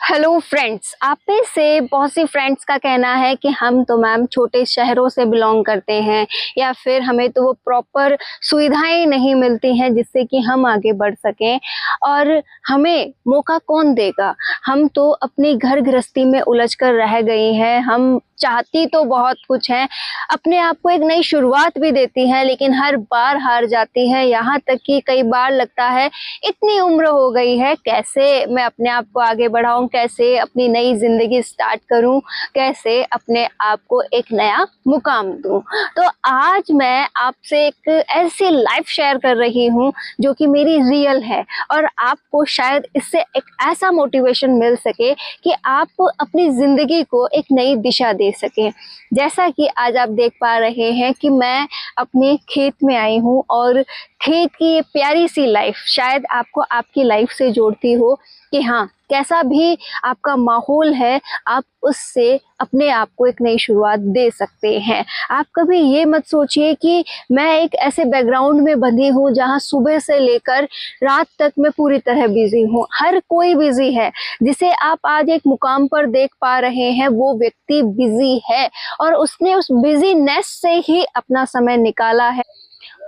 Hello friends, आप में से बहुत सी फ्रेंड्स का कहना है कि हम तो मैम छोटे शहरों से बिलोंग करते हैं या फिर हमें तो वो प्रॉपर सुविधाएं नहीं मिलती हैं जिससे कि हम आगे बढ़ सकें और हमें मौका कौन देगा। हम तो अपनी घर गृहस्थी में उलझ कर रह गई हैं। हम चाहती तो बहुत कुछ है, अपने आप को एक नई शुरुआत भी देती है लेकिन हर बार हार जाती है। यहाँ तक कि कई बार लगता है इतनी उम्र हो गई है, कैसे मैं अपने आप को आगे बढ़ाऊं, कैसे अपनी नई जिंदगी स्टार्ट करूं, कैसे अपने आप को एक नया मुकाम दूं। तो आज मैं आपसे एक ऐसी लाइफ शेयर कर रही हूं जो कि मेरी रियल है और आपको शायद इससे एक ऐसा मोटिवेशन मिल सके कि आप अपनी जिंदगी को एक नई दिशा दे सकें। जैसा कि आज आप देख पा रहे हैं कि मैं अपने खेत में आई हूँ और खेत की ये प्यारी सी लाइफ शायद आपको आपकी लाइफ से जोड़ती हो कि हाँ, कैसा भी आपका माहौल है आप उससे अपने आप को एक नई शुरुआत दे सकते हैं। आप कभी ये मत सोचिए कि मैं एक ऐसे बैकग्राउंड में बंधी हूँ जहाँ सुबह से लेकर रात तक मैं पूरी तरह बिजी हूँ। हर कोई बिजी है। जिसे आप आज एक मुकाम पर देख पा रहे हैं वो व्यक्ति बिजी है और उसने उस बिजीनेस से ही अपना समय निकाला है।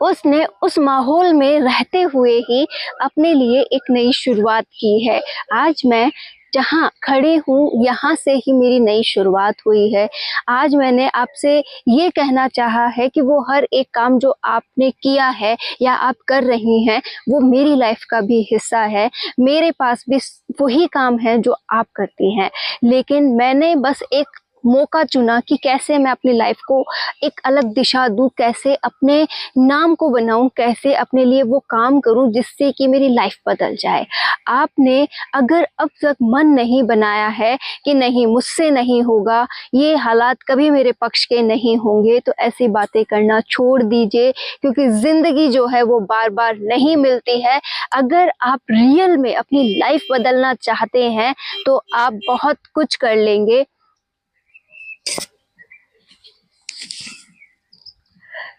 उसने उस माहौल में रहते हुए ही अपने लिए एक नई शुरुआत की है। आज मैं जहाँ खड़ी हूँ यहाँ से ही मेरी नई शुरुआत हुई है। आज मैंने आपसे ये कहना चाहा है कि वो हर एक काम जो आपने किया है या आप कर रही हैं वो मेरी लाइफ का भी हिस्सा है। मेरे पास भी वही काम है जो आप करती हैं, लेकिन मैंने बस एक मौका चुना कि कैसे मैं अपनी लाइफ को एक अलग दिशा दूं, कैसे अपने नाम को बनाऊं, कैसे अपने लिए वो काम करूं जिससे कि मेरी लाइफ बदल जाए। आपने अगर अब तक मन नहीं बनाया है कि नहीं मुझसे नहीं होगा, ये हालात कभी मेरे पक्ष के नहीं होंगे, तो ऐसी बातें करना छोड़ दीजिए क्योंकि जिंदगी जो है वो बार बार नहीं मिलती है। अगर आप रियल में अपनी लाइफ बदलना चाहते हैं तो आप बहुत कुछ कर लेंगे।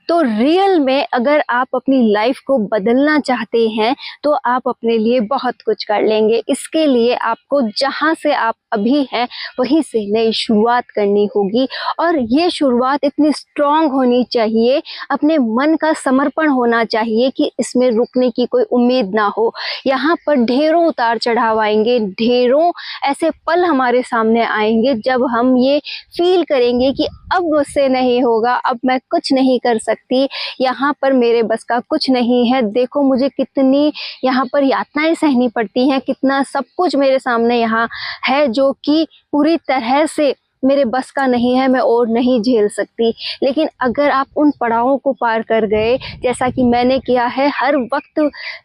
तो रियल में अगर आप अपनी लाइफ को बदलना चाहते हैं तो आप अपने लिए बहुत कुछ कर लेंगे। इसके लिए आपको जहां से आप अभी हैं वहीं से नई शुरुआत करनी होगी और ये शुरुआत इतनी स्ट्रांग होनी चाहिए, अपने मन का समर्पण होना चाहिए कि इसमें रुकने की कोई उम्मीद ना हो। यहाँ पर ढेरों उतार चढ़ाव आएंगे, ढेरों ऐसे पल हमारे सामने आएंगे जब हम ये फील करेंगे कि अब मुझसे नहीं होगा, अब मैं कुछ नहीं कर सकती, यहाँ पर मेरे बस का कुछ नहीं है। देखो मुझे कितनी यहाँ पर यातनाएं सहनी पड़ती हैं, कितना सब कुछ मेरे सामने यहाँ है जो कि पूरी तरह से मेरे बस का नहीं है, मैं और नहीं झेल सकती। लेकिन अगर आप उन पड़ावों को पार कर गए जैसा कि मैंने किया है, हर वक्त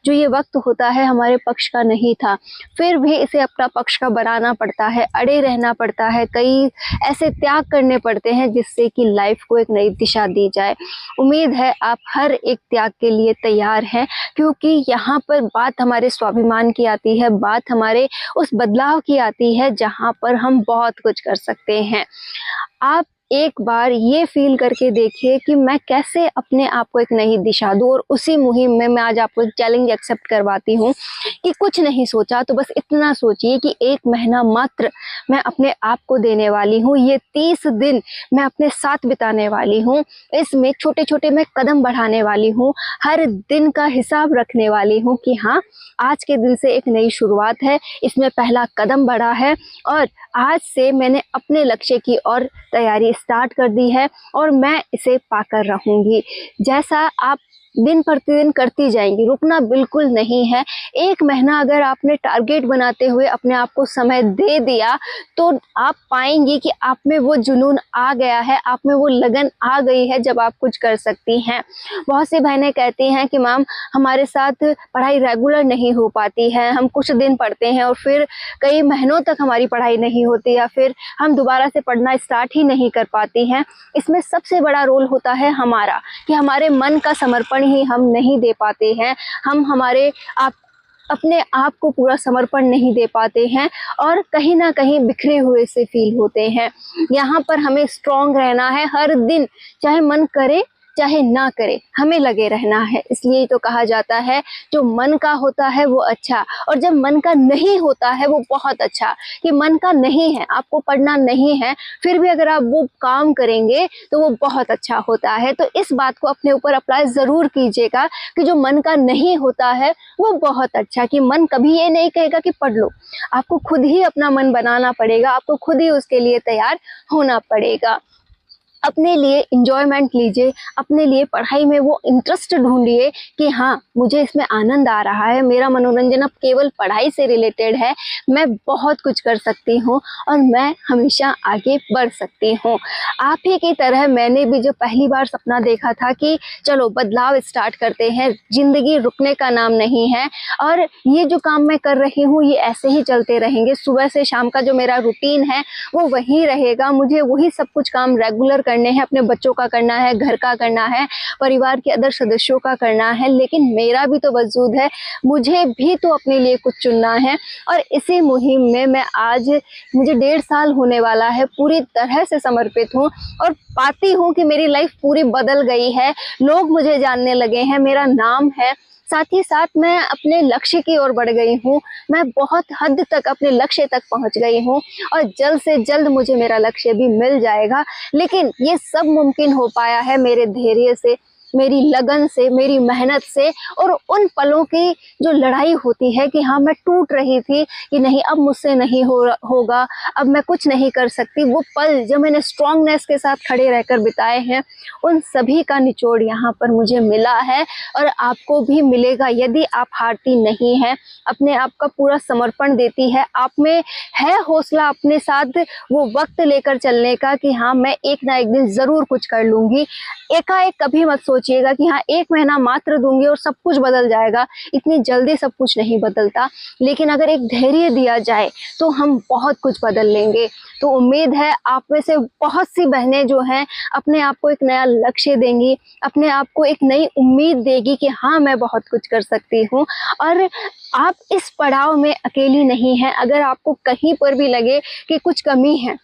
जो ये वक्त होता है हमारे पक्ष का नहीं था, फिर भी इसे अपना पक्ष का बनाना पड़ता है, अड़े रहना पड़ता है, कई ऐसे त्याग करने पड़ते हैं जिससे कि लाइफ को एक नई दिशा दी जाए। उम्मीद है आप हर एक त्याग के लिए तैयार हैं क्योंकि यहाँ पर बात हमारे स्वाभिमान की आती है, बात हमारे उस बदलाव की आती है जहाँ पर हम बहुत कुछ कर सकते हैं। आप एक बार ये फील करके देखिए कि मैं कैसे अपने आप को एक नई दिशा दूं और उसी मुहिम में मैं आज आपको एक चैलेंज एक्सेप्ट करवाती हूँ कि कुछ नहीं सोचा तो बस इतना सोचिए कि 1 महीना मात्र मैं अपने आप को देने वाली हूँ। ये 30 दिन मैं अपने साथ बिताने वाली हूँ। इसमें छोटे छोटे मैं कदम बढ़ाने वाली हूँ, हर दिन का हिसाब रखने वाली हूँ कि हाँ, आज के दिन से एक नई शुरुआत है, इसमें पहला कदम बढ़ा है और आज से मैंने अपने लक्ष्य की ओर तैयारी स्टार्ट कर दी है और मैं इसे पाकर रहूंगी। जैसा आप दिन प्रतिदिन करती जाएंगी, रुकना बिल्कुल नहीं है। 1 महीना अगर आपने टारगेट बनाते हुए अपने आप को समय दे दिया तो आप पाएंगी कि आप में वो जुनून आ गया है, आप में वो लगन आ गई है जब आप कुछ कर सकती हैं। बहुत सी बहनें कहती हैं कि मैम हमारे साथ पढ़ाई रेगुलर नहीं हो पाती है, हम कुछ दिन पढ़ते हैं और फिर कई महीनों तक हमारी पढ़ाई नहीं होती या फिर हम दोबारा से पढ़ना स्टार्ट ही नहीं कर पाती हैं। इसमें सबसे बड़ा रोल होता है हमारा कि हमारे मन का समर्पण ही हम नहीं दे पाते हैं, हम हमारे आप अपने आप को पूरा समर्पण नहीं दे पाते हैं और कहीं ना कहीं बिखरे हुए से फील होते हैं। यहाँ पर हमें स्ट्रांग रहना है हर दिन, चाहे मन करे चाहे ना करे, हमें लगे रहना है। इसलिए तो कहा जाता है जो मन का होता है वो अच्छा, और जब मन का नहीं होता है वो बहुत अच्छा। कि मन का नहीं है, आपको पढ़ना नहीं है, फिर भी अगर आप वो काम करेंगे तो वो बहुत अच्छा होता है। तो इस बात को अपने ऊपर अप्लाई ज़रूर कीजिएगा कि जो मन का नहीं होता है वो बहुत अच्छा। कि मन कभी ये नहीं कहेगा कि पढ़ लो, आपको खुद ही अपना मन बनाना पड़ेगा, आपको खुद ही उसके लिए तैयार होना पड़ेगा। अपने लिए इंजॉयमेंट लीजिए, अपने लिए पढ़ाई में वो इंटरेस्ट ढूंढिए कि हाँ मुझे इसमें आनंद आ रहा है, मेरा मनोरंजन अब केवल पढ़ाई से रिलेटेड है, मैं बहुत कुछ कर सकती हूँ और मैं हमेशा आगे बढ़ सकती हूँ। आप ही की तरह मैंने भी जब पहली बार सपना देखा था कि चलो बदलाव स्टार्ट करते हैं, ज़िंदगी रुकने का नाम नहीं है और ये जो काम मैं कर रही हूँ ये ऐसे ही चलते रहेंगे, सुबह से शाम का जो मेरा रूटीन है वो वही रहेगा, मुझे वही सब कुछ काम रेगुलर करने हैं, अपने बच्चों का करना है, घर का करना है, परिवार के अदर सदस्यों का करना है, लेकिन मेरा भी तो वजूद है, मुझे भी तो अपने लिए कुछ चुनना है। और इसी मुहिम में मैं आज, मुझे 1.5 साल होने वाला है, पूरी तरह से समर्पित हूँ और पाती हूँ कि मेरी लाइफ पूरी बदल गई है, लोग मुझे जानने लगे हैं, मेरा नाम है, साथ ही साथ मैं अपने लक्ष्य की ओर बढ़ गई हूँ, मैं बहुत हद तक अपने लक्ष्य तक पहुँच गई हूँ और जल्द से जल्द मुझे मेरा लक्ष्य भी मिल जाएगा। लेकिन ये सब मुमकिन हो पाया है मेरे धैर्य से, मेरी लगन से, मेरी मेहनत से और उन पलों की जो लड़ाई होती है कि हाँ मैं टूट रही थी कि नहीं अब मुझसे नहीं होगा, अब मैं कुछ नहीं कर सकती, वो पल जब मैंने स्ट्रॉन्गनेस के साथ खड़े रहकर बिताए हैं, उन सभी का निचोड़ यहाँ पर मुझे मिला है और आपको भी मिलेगा यदि आप हारती नहीं हैं, अपने आप का पूरा समर्पण देती है, आप में है हौसला अपने साथ वो वक्त लेकर चलने का कि हाँ मैं एक ना एक दिन ज़रूर कुछ कर लूँगी। एकाएक कभी मत सोचिएगा कि हाँ 1 महीना मात्र दूंगी और सब कुछ बदल जाएगा, इतनी जल्दी सब कुछ नहीं बदलता, लेकिन अगर एक धैर्य दिया जाए तो हम बहुत कुछ बदल लेंगे। तो उम्मीद है आप में से बहुत सी बहनें जो हैं अपने आप को एक नया लक्ष्य देंगी, अपने आप को एक नई उम्मीद देगी कि हाँ मैं बहुत कुछ कर सकती हूँ। और आप इस पड़ाव में अकेली नहीं हैं। अगर आपको कहीं पर भी लगे कि कुछ कमी है,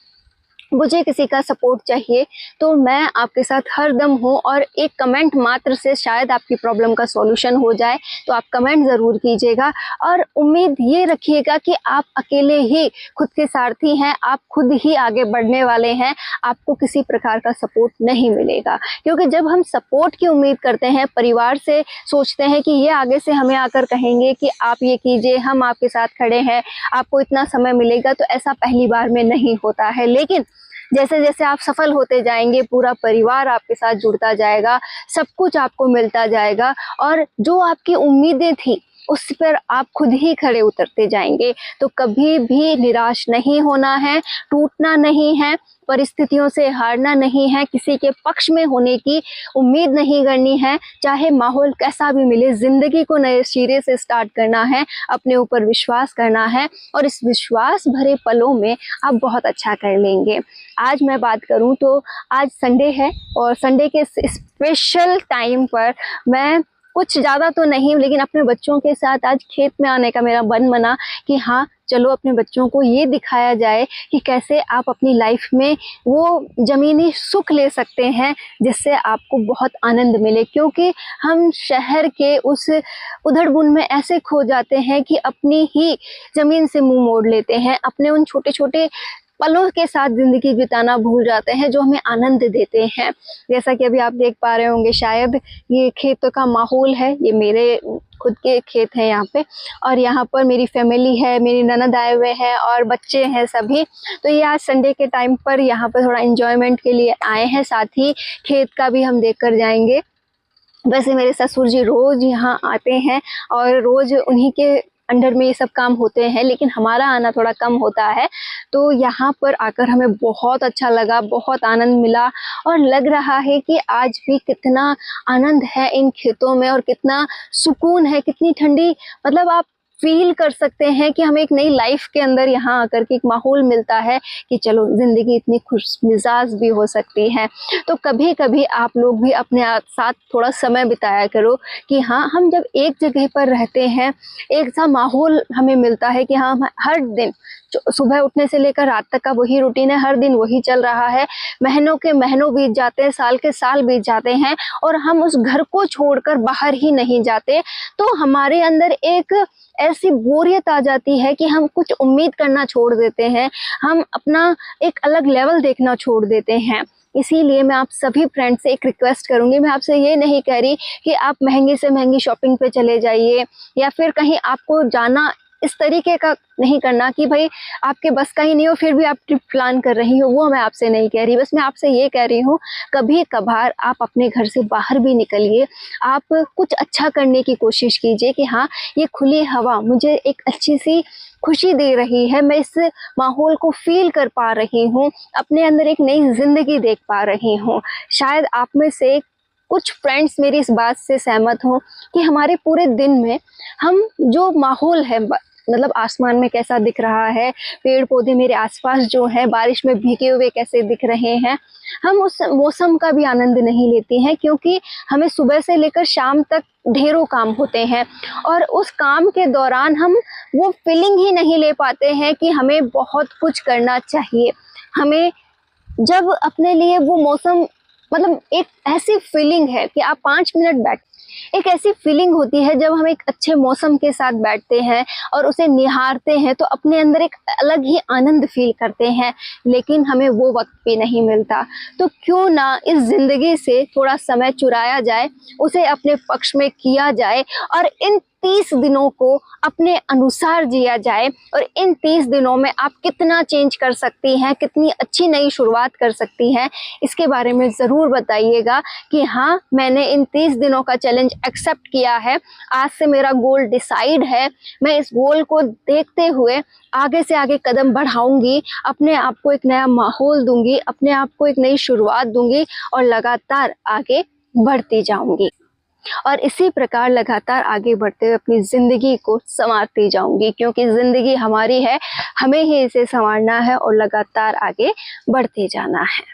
मुझे किसी का सपोर्ट चाहिए, तो मैं आपके साथ हर दम हूँ और एक कमेंट मात्र से शायद आपकी प्रॉब्लम का सॉल्यूशन हो जाए। तो आप कमेंट ज़रूर कीजिएगा और उम्मीद ये रखिएगा कि आप अकेले ही खुद के सारथी हैं, आप खुद ही आगे बढ़ने वाले हैं, आपको किसी प्रकार का सपोर्ट नहीं मिलेगा। क्योंकि जब हम सपोर्ट की उम्मीद करते हैं, परिवार से सोचते हैं कि ये आगे से हमें आकर कहेंगे कि आप ये कीजिए, हम आपके साथ खड़े हैं, आपको इतना समय मिलेगा, तो ऐसा पहली बार में नहीं होता है। लेकिन जैसे जैसे आप सफल होते जाएंगे, पूरा परिवार आपके साथ जुड़ता जाएगा, सब कुछ आपको मिलता जाएगा और जो आपकी उम्मीदें थी उस पर आप खुद ही खड़े उतरते जाएंगे। तो कभी भी निराश नहीं होना है, टूटना नहीं है, परिस्थितियों से हारना नहीं है, किसी के पक्ष में होने की उम्मीद नहीं करनी है, चाहे माहौल कैसा भी मिले, ज़िंदगी को नए सिरे से स्टार्ट करना है, अपने ऊपर विश्वास करना है और इस विश्वास भरे पलों में आप बहुत अच्छा कर लेंगे। आज मैं बात करूं तो आज संडे है और संडे के स्पेशल टाइम पर मैं कुछ ज़्यादा तो नहीं लेकिन अपने बच्चों के साथ आज खेत में आने का मेरा मन बना कि हाँ चलो अपने बच्चों को ये दिखाया जाए कि कैसे आप अपनी लाइफ में वो ज़मीनी सुख ले सकते हैं जिससे आपको बहुत आनंद मिले। क्योंकि हम शहर के उस उधड़-बुन में ऐसे खो जाते हैं कि अपनी ही ज़मीन से मुंह मोड़ लेते हैं, अपने उन छोटे छोटे पलों के साथ ज़िंदगी बिताना भूल जाते हैं जो हमें आनंद देते हैं। जैसा कि अभी आप देख पा रहे होंगे शायद, ये खेतों का माहौल है, ये मेरे खुद के खेत हैं यहाँ पे और यहाँ पर मेरी फैमिली है, मेरी ननद आए हुए हैं और बच्चे हैं सभी। तो ये आज संडे के टाइम पर यहाँ पर थोड़ा एंजॉयमेंट के लिए आए हैं, साथ ही खेत का भी हम देख कर जाएंगे। वैसे मेरे ससुर जी रोज़ यहाँ आते हैं और रोज़ उन्हीं के अंडर में ये सब काम होते हैं, लेकिन हमारा आना थोड़ा कम होता है। तो यहाँ पर आकर हमें बहुत अच्छा लगा, बहुत आनंद मिला और लग रहा है कि आज भी कितना आनंद है इन खेतों में और कितना सुकून है, कितनी ठंडी, मतलब आप फील कर सकते हैं कि हमें एक नई लाइफ के अंदर यहाँ आकर के एक माहौल मिलता है कि चलो ज़िंदगी इतनी खुश मिजाज भी हो सकती है। तो कभी कभी आप लोग भी अपने साथ थोड़ा समय बिताया करो कि हाँ, हम जब एक जगह पर रहते हैं, एक सा माहौल हमें मिलता है कि हाँ, हम हर दिन सुबह उठने से लेकर रात तक का वही रूटीन है, हर दिन वही चल रहा है, महीनों के महीनों बीत जाते हैं, साल के साल बीत जाते हैं और हम उस घर को छोड़कर बाहर ही नहीं जाते, तो हमारे अंदर एक ऐसी बोरियत आ जाती है कि हम कुछ उम्मीद करना छोड़ देते हैं, हम अपना एक अलग लेवल देखना छोड़ देते हैं। इसीलिए मैं आप सभी फ्रेंड्स से एक रिक्वेस्ट करूंगी, मैं आपसे ये नहीं कह रही कि आप महंगी से महंगी शॉपिंग पे चले जाइए या फिर कहीं आपको जाना इस तरीके का नहीं करना कि भाई आपके बस का ही नहीं हो फिर भी आप ट्रिप प्लान कर रही हो, वो मैं आपसे नहीं कह रही। बस मैं आपसे ये कह रही हूँ, कभी कभार आप अपने घर से बाहर भी निकलिए, आप कुछ अच्छा करने की कोशिश कीजिए कि हाँ, ये खुली हवा मुझे एक अच्छी सी खुशी दे रही है, मैं इस माहौल को फील कर पा रही हूँ, अपने अंदर एक नई जिंदगी देख पा रही हूँ। शायद आप में से कुछ फ्रेंड्स मेरी इस बात से सहमत हो कि हमारे पूरे दिन में हम जो माहौल है, मतलब आसमान में कैसा दिख रहा है, पेड़ पौधे मेरे आसपास जो है बारिश में भीगे हुए कैसे दिख रहे हैं, हम उस मौसम का भी आनंद नहीं लेते हैं क्योंकि हमें सुबह से लेकर शाम तक ढेरों काम होते हैं और उस काम के दौरान हम वो फीलिंग ही नहीं ले पाते हैं कि हमें बहुत कुछ करना चाहिए। हमें जब अपने लिए वो मौसम, मतलब एक ऐसी फीलिंग है कि आप 5 मिनट बैठ, एक ऐसी फीलिंग होती है जब हम एक अच्छे मौसम के साथ बैठते हैं और उसे निहारते हैं तो अपने अंदर एक अलग ही आनंद फील करते हैं, लेकिन हमें वो वक्त भी नहीं मिलता। तो क्यों ना इस ज़िंदगी से थोड़ा समय चुराया जाए, उसे अपने पक्ष में किया जाए और इन 30 दिनों को अपने अनुसार जिया जाए और इन 30 दिनों में आप कितना चेंज कर सकती हैं, कितनी अच्छी नई शुरुआत कर सकती हैं, इसके बारे में ज़रूर बताइएगा कि हाँ, मैंने इन 30 दिनों का चैलेंज एक्सेप्ट किया है, आज से मेरा गोल डिसाइड है, मैं इस गोल को देखते हुए आगे से आगे कदम बढ़ाऊंगी, अपने आप को एक नया माहौल दूंगी, अपने आप को एक नई शुरुआत दूंगी और लगातार आगे बढ़ती जाऊंगी और इसी प्रकार लगातार आगे बढ़ते हुए अपनी ज़िंदगी को संवारती जाऊंगी, क्योंकि ज़िंदगी हमारी है, हमें ही इसे संवारना है और लगातार आगे बढ़ते जाना है।